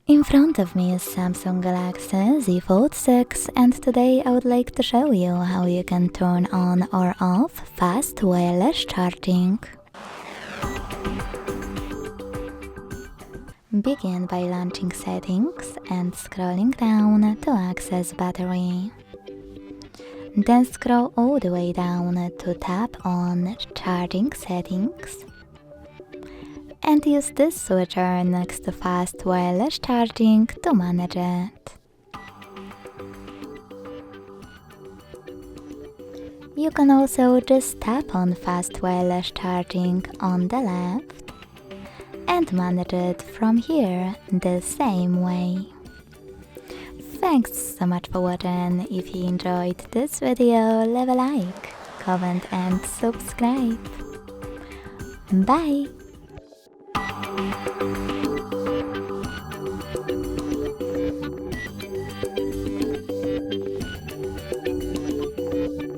In front of me is Samsung Galaxy Z Fold 6, and today I would like to show you how you can turn on or off fast wireless charging. Begin by launching settings and scrolling down to access battery. Then scroll all the way down to tap on charging settings. And use this switcher next to fast wireless charging to manage it. You can also just tap on fast wireless charging on the left and manage it from here the same way. Thanks so much for watching. If you enjoyed this video, leave a like, comment and subscribe. Bye!